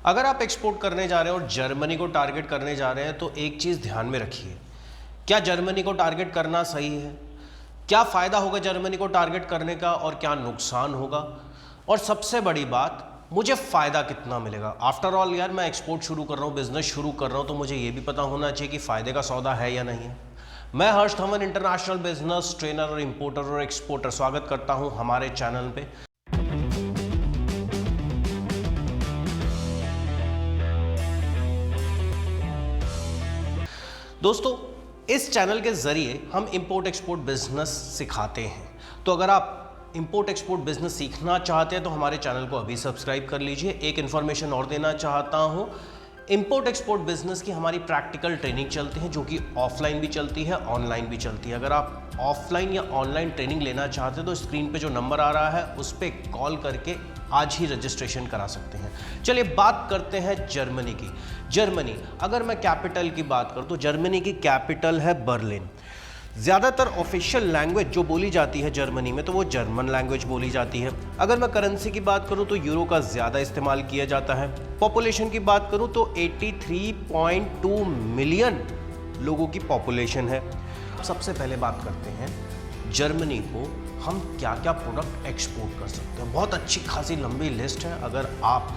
अगर आप एक्सपोर्ट करने जा रहे हैं और जर्मनी को टारगेट करने जा रहे हैं तो एक चीज़ ध्यान में रखिए, क्या जर्मनी को टारगेट करना सही है? क्या फ़ायदा होगा जर्मनी को टारगेट करने का और क्या नुकसान होगा? और सबसे बड़ी बात, मुझे फ़ायदा कितना मिलेगा? आफ्टर ऑल यार, मैं एक्सपोर्ट शुरू कर रहा हूँ, बिजनेस शुरू कर रहा हूँ, तो मुझे ये भी पता होना चाहिए कि फ़ायदे का सौदा है या नहीं है। मैं हर्ष धवन, इंटरनेशनल बिजनेस ट्रेनर और इंपोर्टर और एक्सपोर्टर, स्वागत करता हूँ हमारे चैनल पे। दोस्तों, इस चैनल के ज़रिए हम इंपोर्ट एक्सपोर्ट बिजनेस सिखाते हैं। तो अगर आप इंपोर्ट एक्सपोर्ट बिजनेस सीखना चाहते हैं तो हमारे चैनल को अभी सब्सक्राइब कर लीजिए। एक इन्फॉर्मेशन और देना चाहता हूं, इंपोर्ट एक्सपोर्ट बिजनेस की हमारी प्रैक्टिकल ट्रेनिंग चलती है, जो कि ऑफलाइन भी चलती है, ऑनलाइन भी चलती है। अगर आप ऑफलाइन या ऑनलाइन ट्रेनिंग लेना चाहते हैं तो स्क्रीन पे जो नंबर आ रहा है उस पर कॉल करके आज ही रजिस्ट्रेशन करा सकते हैं। चलिए बात करते हैं जर्मनी की। जर्मनी, अगर मैं कैपिटल की बात करूं तो जर्मनी की कैपिटल है बर्लिन। ज़्यादातर ऑफिशियल लैंग्वेज जो बोली जाती है जर्मनी में तो वो जर्मन लैंग्वेज बोली जाती है। अगर मैं करेंसी की बात करूं तो यूरो का ज़्यादा इस्तेमाल किया जाता है। पॉपुलेशन की बात करूं तो 83.2 मिलियन लोगों की पॉपुलेशन है। सबसे पहले बात करते हैं जर्मनी को हम क्या क्या प्रोडक्ट एक्सपोर्ट कर सकते हैं। बहुत अच्छी खासी लंबी लिस्ट है। अगर आप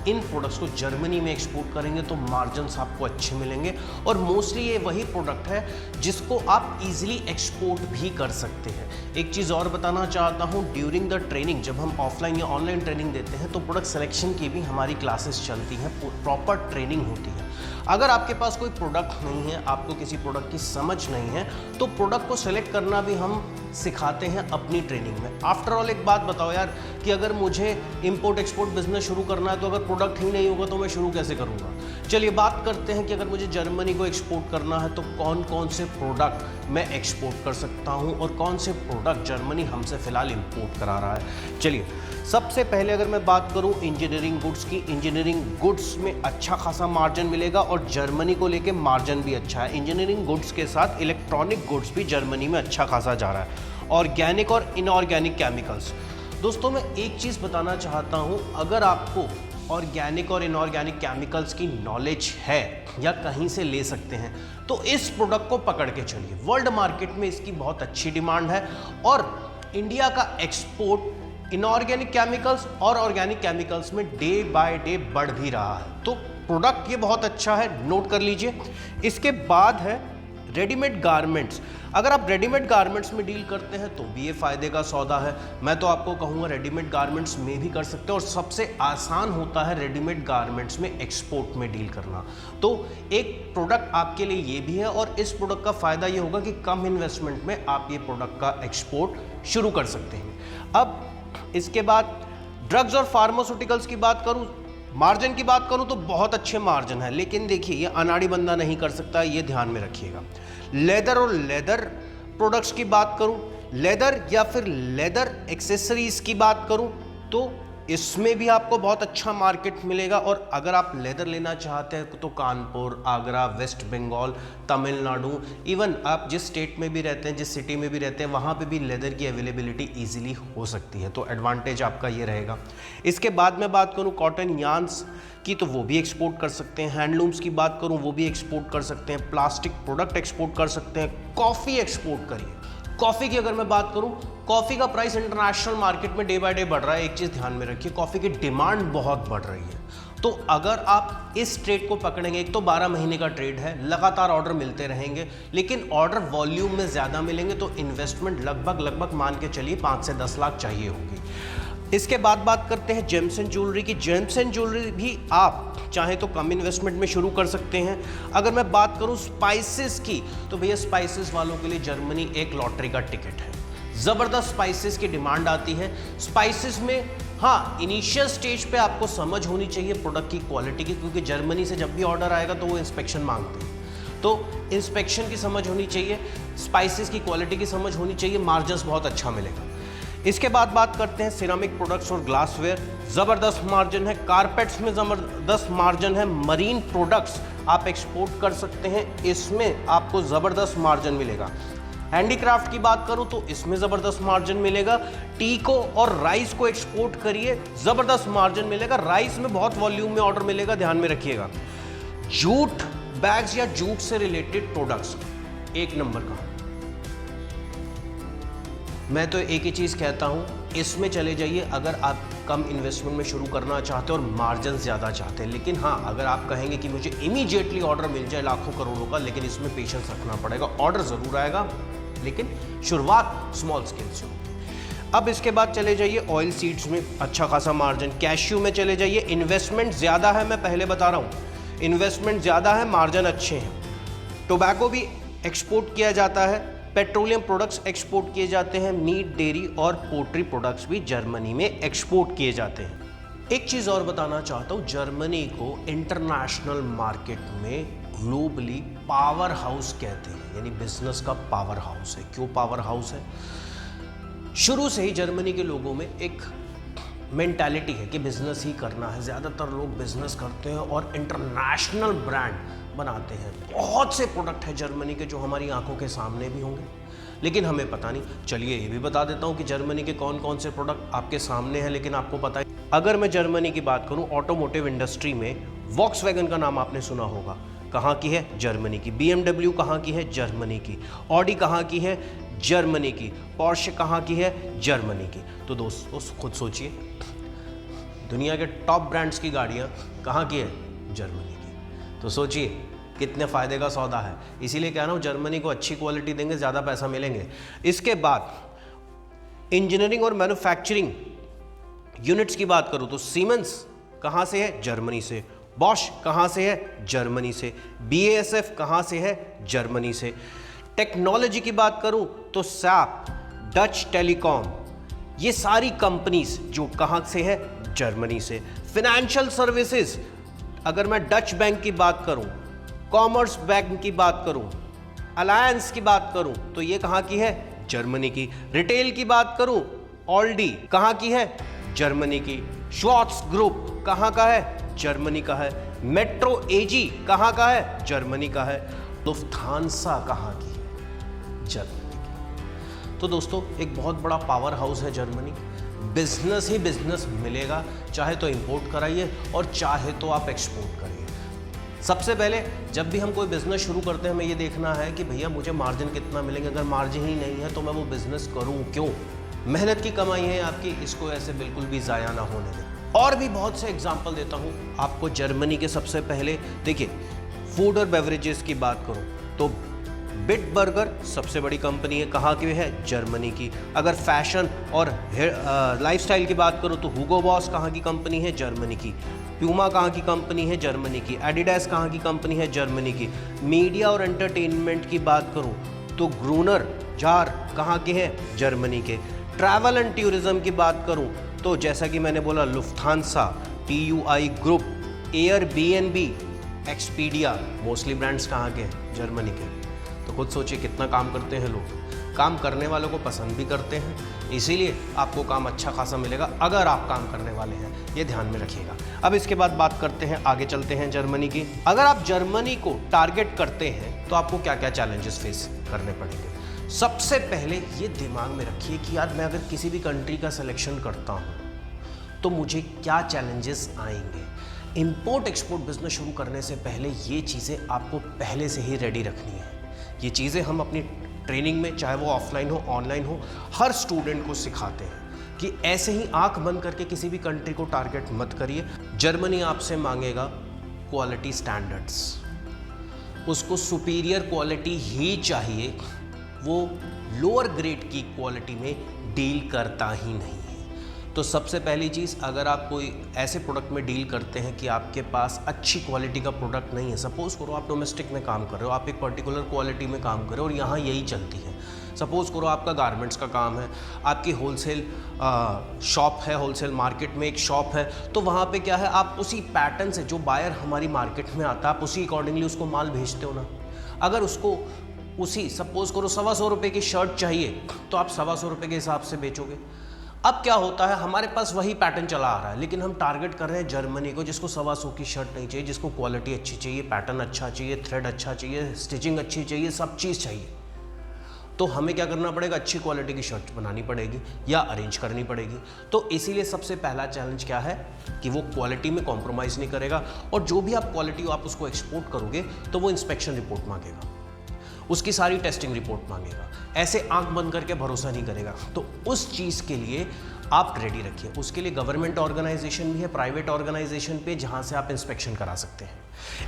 इन प्रोडक्ट्स को जर्मनी में एक्सपोर्ट करेंगे तो मार्जिन्स आपको अच्छे मिलेंगे, और मोस्टली ये वही प्रोडक्ट है जिसको आप इजीली एक्सपोर्ट भी कर सकते हैं। एक चीज़ और बताना चाहता हूँ, ड्यूरिंग द ट्रेनिंग जब हम ऑफलाइन या ऑनलाइन ट्रेनिंग देते हैं तो प्रोडक्ट सिलेक्शन की भी हमारी क्लासेस चलती हैं, प्रॉपर ट्रेनिंग होती है। अगर आपके पास कोई प्रोडक्ट नहीं है, आपको किसी प्रोडक्ट की समझ नहीं है, तो प्रोडक्ट को सिलेक्ट करना भी हम सिखाते हैं अपनी ट्रेनिंग में। आफ्टर ऑल एक बात बताओ यार, कि अगर मुझे इंपोर्ट एक्सपोर्ट बिजनेस शुरू करना है तो अगर प्रोडक्ट ही नहीं होगा तो मैं शुरू कैसे करूंगा? चलिए बात करते हैं कि अगर मुझे जर्मनी को एक्सपोर्ट करना है तो कौन कौन से प्रोडक्ट मैं एक्सपोर्ट कर सकता हूं और कौन से प्रोडक्ट जर्मनी हमसे फिलहाल इंपोर्ट करा रहा है। चलिए सबसे पहले अगर मैं बात करूं इंजीनियरिंग गुड्स की, इंजीनियरिंग गुड्स में अच्छा खासा मार्जिन मिलेगा और जर्मनी को लेके मार्जिन भी अच्छा है। इंजीनियरिंग गुड्स के साथ इलेक्ट्रॉनिक गुड्स भी जर्मनी में अच्छा खासा जा रहा है। ऑर्गेनिक और इनऑर्गेनिक केमिकल्स, दोस्तों मैं एक चीज़ बताना चाहता हूं, अगर आपको ऑर्गेनिक और इनऑर्गेनिक केमिकल्स की नॉलेज है या कहीं से ले सकते हैं तो इस प्रोडक्ट को पकड़ के चलिए। वर्ल्ड मार्केट में इसकी बहुत अच्छी डिमांड है और इंडिया का एक्सपोर्ट इनऑर्गेनिक केमिकल्स और ऑर्गेनिक केमिकल्स में डे बाय डे बढ़ भी रहा है। तो प्रोडक्ट ये बहुत अच्छा है, नोट कर लीजिए। इसके बाद है रेडीमेड गारमेंट्स। अगर आप रेडीमेड गारमेंट्स में डील करते हैं तो भी ये फ़ायदे का सौदा है। मैं तो आपको कहूँगा रेडीमेड गारमेंट्स में भी कर सकते हैं, और सबसे आसान होता है रेडीमेड गारमेंट्स में एक्सपोर्ट में डील करना। तो एक प्रोडक्ट आपके लिए ये भी है, और इस प्रोडक्ट का फ़ायदा ये होगा कि कम इन्वेस्टमेंट में आप ये प्रोडक्ट का एक्सपोर्ट शुरू कर सकते हैं। अब इसके बाद ड्रग्स और फार्मास्यूटिकल्स की बात करूँ, मार्जिन की बात करूं तो बहुत अच्छे मार्जिन है, लेकिन देखिए ये अनाड़ी बंदा नहीं कर सकता, ये ध्यान में रखिएगा। लेदर और लेदर प्रोडक्ट्स की बात करूं, लेदर या फिर लेदर एक्सेसरीज की बात करूं तो इसमें भी आपको बहुत अच्छा मार्केट मिलेगा। और अगर आप लेदर लेना चाहते हैं तो कानपुर, आगरा, वेस्ट बंगाल, तमिलनाडु, इवन आप जिस स्टेट में भी रहते हैं, जिस सिटी में भी रहते हैं, वहाँ पे भी लेदर की अवेलेबिलिटी इजीली हो सकती है। तो एडवांटेज आपका ये रहेगा। इसके बाद मैं बात करूँ कॉटन यार्न्स की तो वो भी एक्सपोर्ट कर सकते हैं। हैंडलूम्स की बात करूँ वो भी एक्सपोर्ट कर सकते हैं। प्लास्टिक प्रोडक्ट एक्सपोर्ट कर सकते हैं। कॉफ़ी एक्सपोर्ट करिए। कॉफ़ी की अगर मैं बात करूं, कॉफ़ी का प्राइस इंटरनेशनल मार्केट में डे बाय डे बढ़ रहा है। एक चीज़ ध्यान में रखिए, कॉफ़ी की डिमांड बहुत बढ़ रही है। तो अगर आप इस ट्रेड को पकड़ेंगे, एक तो 12 महीने का ट्रेड है, लगातार ऑर्डर मिलते रहेंगे, लेकिन ऑर्डर वॉल्यूम में ज़्यादा मिलेंगे, तो इन्वेस्टमेंट लगभग मान के चलिए 5 से 10 लाख चाहिए होगी। इसके बाद बात करते हैं जेम्स एंड ज्वेलरी की। जेम्स एंड ज्वेलरी भी आप चाहे तो कम इन्वेस्टमेंट में शुरू कर सकते हैं। अगर मैं बात करूं स्पाइसेस की तो भैया स्पाइसेस वालों के लिए जर्मनी एक लॉटरी का टिकट है। ज़बरदस्त स्पाइसेस की डिमांड आती है। स्पाइसेस में हाँ, इनिशियल स्टेज पे आपको समझ होनी चाहिए प्रोडक्ट की क्वालिटी की, क्योंकि जर्मनी से जब भी ऑर्डर आएगा तो वो इंस्पेक्शन मांगते हैं। तो इंस्पेक्शन की समझ होनी चाहिए, स्पाइसेस की क्वालिटी की समझ होनी चाहिए, मार्जिन्स बहुत अच्छा मिलेगा। इसके बाद बात करते हैं सिरामिक प्रोडक्ट्स और ग्लासवेयर। ज़बरदस्त मार्जिन है। कारपेट्स में ज़बरदस्त मार्जिन है। मरीन प्रोडक्ट्स आप एक्सपोर्ट कर सकते हैं, इसमें आपको ज़बरदस्त मार्जिन मिलेगा। हैंडीक्राफ्ट की बात करूं तो इसमें जबरदस्त मार्जिन मिलेगा। टी को और राइस को एक्सपोर्ट करिए, जबरदस्त मार्जिन मिलेगा। राइस में बहुत वॉल्यूम में ऑर्डर मिलेगा, ध्यान में रखिएगा। जूट बैग्स या जूट से रिलेटेड प्रोडक्ट्स एक नंबर का। मैं तो एक ही चीज कहता हूं, इसमें चले जाइए अगर आप कम इन्वेस्टमेंट में शुरू करना चाहते हैं और मार्जिन ज़्यादा चाहते हैं। लेकिन हाँ, अगर आप कहेंगे कि मुझे इमीडिएटली ऑर्डर मिल जाए लाखों करोड़ों का, लेकिन इसमें पेशेंस रखना पड़ेगा। ऑर्डर ज़रूर आएगा, लेकिन शुरुआत स्मॉल स्केल से होगी। अब इसके बाद चले जाइए ऑयल सीड्स में अच्छा खासा मार्जिन, कैश्यू में चले जाइए, इन्वेस्टमेंट ज़्यादा है, मैं पहले बता रहा हूँ, इन्वेस्टमेंट ज़्यादा है, मार्जिन अच्छे हैं। टोबैको भी एक्सपोर्ट किया जाता है, पेट्रोलियम प्रोडक्ट्स एक्सपोर्ट किए जाते हैं, मीट, डेयरी और पोल्ट्री प्रोडक्ट्स भी जर्मनी में एक्सपोर्ट किए जाते हैं। एक चीज़ और बताना चाहता हूँ, जर्मनी को इंटरनेशनल मार्केट में ग्लोबली पावर हाउस कहते हैं, यानी बिजनेस का पावर हाउस है। क्यों पावर हाउस है? शुरू से ही जर्मनी के लोगों में एक मेंटालिटी है कि बिजनेस ही करना है। ज़्यादातर लोग बिजनेस करते हैं और इंटरनेशनल ब्रांड बनाते हैं। बहुत से प्रोडक्ट है जर्मनी के जो हमारी आंखों के सामने भी होंगे, लेकिन हमें पता नहीं। चलिए ये भी बता देता हूँ कि जर्मनी के कौन कौन से प्रोडक्ट आपके सामने हैं, लेकिन आपको पता है। अगर मैं जर्मनी की बात करूँ, ऑटोमोटिव इंडस्ट्री में वॉक्सवैगन का नाम आपने सुना होगा। कहाँ की है? जर्मनी की। BMW कहाँ की है? जर्मनी की। ऑडी कहाँ की है? जर्मनी की। पोर्शे कहाँ की है? जर्मनी की। तो दोस्तों खुद सोचिए, दुनिया के टॉप ब्रांड्स की गाड़ियाँ कहाँ की है? जर्मनी की। तो सोचिए कितने फ़ायदे का सौदा है। इसीलिए कह रहा हूँ, जर्मनी को अच्छी क्वालिटी देंगे, ज़्यादा पैसा मिलेंगे। इसके बाद इंजीनियरिंग और मैन्युफैक्चरिंग यूनिट्स की बात करूँ तो सीमेंस कहाँ से है? जर्मनी से। बॉश कहाँ से है? जर्मनी से। BASF कहाँ से है? जर्मनी से। टेक्नोलॉजी की बात करूँ तो सैप, डच टेलीकॉम, ये सारी कंपनीज जो कहाँ से है? जर्मनी से। फिनेंशियल सर्विसेज, अगर मैं डच बैंक की बात करूँ, कॉमर्स बैंक की बात करूं, अलायंस की बात करूं, तो ये कहां की है? जर्मनी की। रिटेल की बात करूं, ऑल्डी कहां की है? जर्मनी की। श्वार्ट्स ग्रुप कहां का है? जर्मनी का है। मेट्रो AG कहां का है? जर्मनी का है। लुफ्थांसा कहां की है? जर्मनी की। तो दोस्तों एक बहुत बड़ा पावर हाउस है जर्मनी। बिजनेस ही बिजनेस मिलेगा, चाहे तो इंपोर्ट कराइए और चाहे तो आप एक्सपोर्ट करिए। सबसे पहले जब भी हम कोई बिजनेस शुरू करते हैं, हमें ये देखना है कि भैया मुझे मार्जिन कितना मिलेंगे। अगर मार्जिन ही नहीं है तो मैं वो बिजनेस करूं क्यों? मेहनत की कमाई है आपकी, इसको ऐसे बिल्कुल भी ज़ाया ना होने दें। और भी बहुत से एग्जाम्पल देता हूं आपको जर्मनी के। सबसे पहले देखिए, फूड और बेवरेजेस की बात करूं तो बिटबर्गर सबसे बड़ी कंपनी है, कहाँ की है? जर्मनी की। अगर फैशन और लाइफस्टाइल की बात करूँ तो हुगो बॉस कहाँ की कंपनी है? जर्मनी की। प्यूमा कहाँ की कंपनी है? जर्मनी की। एडिडास कहाँ की कंपनी है? जर्मनी की। मीडिया और एंटरटेनमेंट की बात करूँ तो ग्रूनर जार कहाँ के हैं? जर्मनी के। ट्रैवल एंड टूरिज्म की बात करूँ तो जैसा कि मैंने बोला, Lufthansa, TUI group, Airbnb, Expedia, mostly brands कहाँ के हैं? जर्मनी के। तो खुद सोचिए कितना काम करते हैं लोग। काम करने वालों को पसंद भी करते हैं, इसीलिए आपको काम अच्छा खासा मिलेगा अगर आप काम करने वाले हैं, ये ध्यान में रखिएगा। अब इसके बाद बात करते हैं, आगे चलते हैं जर्मनी की। अगर आप जर्मनी को टारगेट करते हैं तो आपको क्या क्या चैलेंजेस फेस करने पड़ेंगे? सबसे पहले ये दिमाग में रखिए कि यार मैं अगर किसी भी कंट्री का सिलेक्शन करता हूँ तो मुझे क्या चैलेंजेस आएंगे। इंपोर्ट एक्सपोर्ट बिजनेस शुरू करने से पहले ये चीज़ें आपको पहले से ही रेडी रखनी है। ये चीज़ें हम अपनी ट्रेनिंग में, चाहे वो ऑफलाइन हो ऑनलाइन हो, हर स्टूडेंट को सिखाते हैं कि ऐसे ही आंख बंद करके किसी भी कंट्री को टारगेट मत करिए। जर्मनी आपसे मांगेगा क्वालिटी स्टैंडर्ड्स, उसको सुपीरियर क्वालिटी ही चाहिए, वो लोअर ग्रेड की क्वालिटी में डील करता ही नहीं है। तो सबसे पहली चीज़, अगर आप कोई ऐसे प्रोडक्ट में डील करते हैं कि आपके पास अच्छी क्वालिटी का प्रोडक्ट नहीं है, सपोज़ करो आप डोमेस्टिक में काम कर रहे हो, आप एक पर्टिकुलर क्वालिटी में काम कर रहे हो और यहाँ यही चलती है। सपोज़ करो आपका गारमेंट्स का काम है, आपकी होलसेल शॉप है, होलसेल मार्केट में एक शॉप है, तो वहाँ पे क्या है, आप उसी पैटर्न से, जो बायर हमारी मार्केट में आता है, आप उसी अकॉर्डिंगली उसको माल भेजते हो ना। अगर उसको उसी, सपोज़ करो 125 रुपये की शर्ट चाहिए तो आप 125 रुपये के हिसाब से बेचोगे। अब क्या होता है, हमारे पास वही पैटर्न चला आ रहा है, लेकिन हम टारगेट कर रहे हैं जर्मनी को, जिसको 125 की शर्ट नहीं चाहिए, जिसको क्वालिटी अच्छी चाहिए, पैटर्न अच्छा चाहिए, थ्रेड अच्छा चाहिए, स्टिचिंग अच्छी चाहिए, सब चीज़ चाहिए। तो हमें क्या करना पड़ेगा, अच्छी क्वालिटी की शर्ट बनानी पड़ेगी या अरेंज करनी पड़ेगी। तो इसीलिए सबसे पहला चैलेंज क्या है कि वो क्वालिटी में कॉम्प्रोमाइज़ नहीं करेगा, और जो भी आप क्वालिटी आप उसको एक्सपोर्ट करोगे तो वो इंस्पेक्शन रिपोर्ट मांगेगा, उसकी सारी टेस्टिंग रिपोर्ट मांगेगा, ऐसे आंख बंद करके भरोसा नहीं करेगा। तो उस चीज़ के लिए आप रेडी रखिए। उसके लिए गवर्नमेंट ऑर्गेनाइजेशन भी है, प्राइवेट ऑर्गेनाइजेशन पे, जहाँ से आप इंस्पेक्शन करा सकते हैं।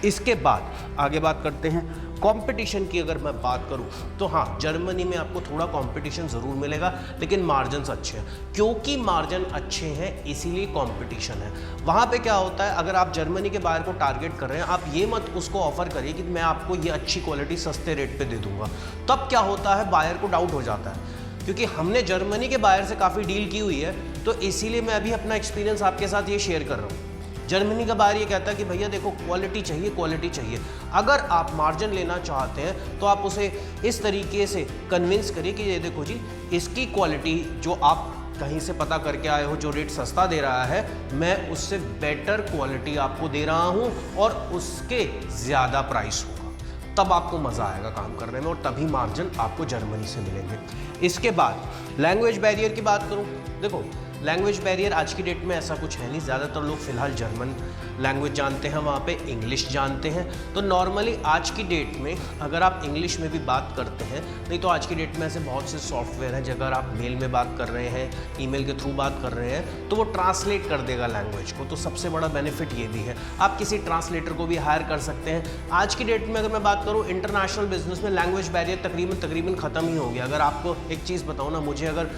इसके बाद आगे बात करते हैं कंपटीशन की। अगर मैं बात करूं तो हाँ, जर्मनी में आपको थोड़ा कंपटीशन ज़रूर मिलेगा, लेकिन मार्जिन्स अच्छे हैं। क्योंकि मार्जिन अच्छे हैं इसीलिए कंपटीशन है। वहाँ पे क्या होता है, अगर आप जर्मनी के बायर को टारगेट कर रहे हैं, आप ये मत उसको ऑफर करिए कि मैं आपको ये अच्छी क्वालिटी सस्ते रेट पे दे दूंगा। तब क्या होता है, बायर को डाउट हो जाता है, क्योंकि हमने जर्मनी के बायर से काफ़ी डील की हुई है, तो इसीलिए मैं अभी अपना एक्सपीरियंस आपके साथ ये शेयर कर रहा हूँ। जर्मनी का बायर ये कहता है कि भैया देखो, क्वालिटी चाहिए, क्वालिटी चाहिए। अगर आप मार्जिन लेना चाहते हैं तो आप उसे इस तरीके से कन्विंस करिए कि ये देखो जी, इसकी क्वालिटी जो आप कहीं से पता करके आए हो, जो रेट सस्ता दे रहा है, मैं उससे बेटर क्वालिटी आपको दे रहा हूँ और उसके ज़्यादा प्राइस होगा। तब आपको मज़ा आएगा काम करने में, और तभी मार्जिन आपको जर्मनी से मिलेंगे। इसके बाद लैंग्वेज बैरियर की बात करूं, देखो लैंग्वेज बैरियर आज की डेट में ऐसा कुछ है नहीं। ज़्यादातर लोग फिलहाल जर्मन लैंग्वेज जानते हैं, वहाँ पे इंग्लिश जानते हैं। तो नॉर्मली आज की डेट में अगर आप इंग्लिश में भी बात करते हैं, नहीं तो आज की डेट में ऐसे बहुत से सॉफ्टवेयर हैं, अगर आप मेल में बात कर रहे हैं, ईमेल के थ्रू बात कर रहे हैं, तो वो ट्रांसलेट कर देगा लैंग्वेज को। तो सबसे बड़ा बेनिफिट ये भी है, आप किसी ट्रांसलेटर को भी हायर कर सकते हैं। आज की डेट में अगर मैं बात करूँ, इंटरनेशनल बिजनेस में लैंग्वेज बैरियर तकरीबन ख़त्म ही हो गया। अगर आपको एक चीज़ बताऊँ ना, मुझे अगर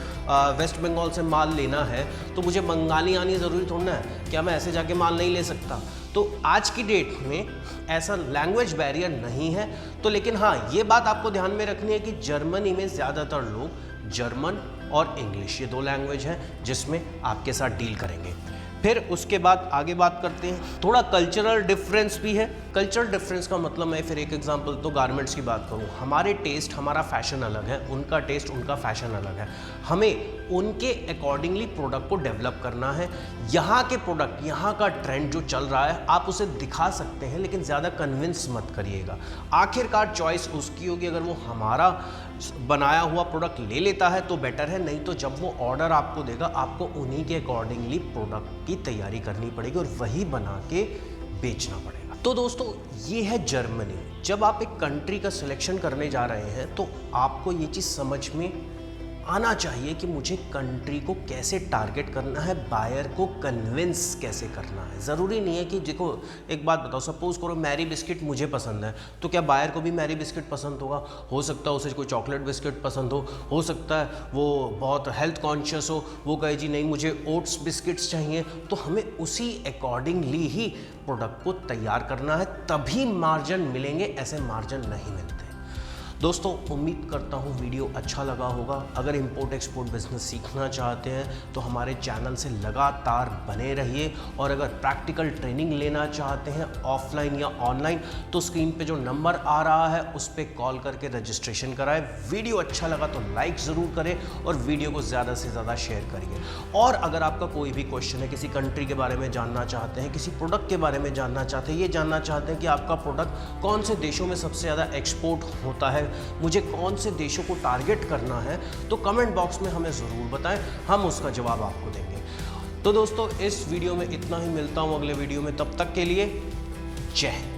वेस्ट बंगाल से माल लेना है तो मुझे बंगाली आनी ज़रूरी थोड़ा है, क्या मैं ऐसे जाके माल नहीं ले सकता? तो आज की डेट में ऐसा लैंग्वेज बैरियर नहीं है। तो लेकिन हाँ, ये बात आपको ध्यान में रखनी है कि जर्मनी में ज़्यादातर लोग जर्मन और इंग्लिश, ये 2 लैंग्वेज हैं जिसमें आपके साथ डील करेंगे। फिर उसके बाद आगे बात करते हैं, थोड़ा कल्चरल डिफरेंस भी है। कल्चरल डिफरेंस का मतलब, मैं फिर एक एग्जांपल तो गारमेंट्स की बात करूं, हमारे टेस्ट, हमारा फैशन अलग है, उनका टेस्ट, उनका फैशन अलग है। हमें उनके अकॉर्डिंगली प्रोडक्ट को डेवलप करना है। यहाँ के प्रोडक्ट, यहाँ का ट्रेंड जो चल रहा है, आप उसे दिखा सकते हैं, लेकिन ज़्यादा कन्विंस मत करिएगा। आखिरकार चॉइस उसकी होगी। अगर वो हमारा बनाया हुआ प्रोडक्ट ले लेता है तो बेटर है, नहीं तो जब वो ऑर्डर आपको देगा, आपको उन्हीं के अकॉर्डिंगली प्रोडक्ट की तैयारी करनी पड़ेगी और वही बना के बेचना पड़ेगा। तो दोस्तों, ये है जर्मनी। जब आप एक कंट्री का सिलेक्शन करने जा रहे हैं तो आपको ये चीज़ समझ में आना चाहिए कि मुझे कंट्री को कैसे टारगेट करना है, बायर को कन्विंस कैसे करना है। ज़रूरी नहीं है कि देखो, एक बात बताओ, सपोज़ करो मैरी बिस्किट मुझे पसंद है, तो क्या बायर को भी मैरी बिस्किट पसंद होगा? हो सकता है उसे कोई चॉकलेट बिस्किट पसंद हो सकता है वो बहुत हेल्थ कॉन्शियस हो, वो कहे जी नहीं मुझे ओट्स बिस्किट्स चाहिए। तो हमें उसी अकॉर्डिंगली ही प्रोडक्ट को तैयार करना है, तभी मार्जिन मिलेंगे, ऐसे मार्जिन नहीं मिलते। दोस्तों, उम्मीद करता हूँ वीडियो अच्छा लगा होगा। अगर इंपोर्ट एक्सपोर्ट बिजनेस सीखना चाहते हैं तो हमारे चैनल से लगातार बने रहिए, और अगर प्रैक्टिकल ट्रेनिंग लेना चाहते हैं ऑफलाइन या ऑनलाइन, तो स्क्रीन पे जो नंबर आ रहा है उस पर कॉल करके रजिस्ट्रेशन कराएं। वीडियो अच्छा लगा तो लाइक ज़रूर करें और वीडियो को ज़्यादा से ज़्यादा शेयर करिए। और अगर आपका कोई भी क्वेश्चन है, किसी कंट्री के बारे में जानना चाहते हैं, किसी प्रोडक्ट के बारे में जानना चाहते हैं, ये जानना चाहते हैं कि आपका प्रोडक्ट कौन से देशों में सबसे ज़्यादा एक्सपोर्ट होता है, मुझे कौन से देशों को टारगेट करना है, तो कमेंट बॉक्स में हमें ज़रूर बताएं, हम उसका जवाब आपको देंगे। तो दोस्तों, इस वीडियो में इतना ही। मिलता हूं अगले वीडियो में, तब तक के लिए जय हिंद।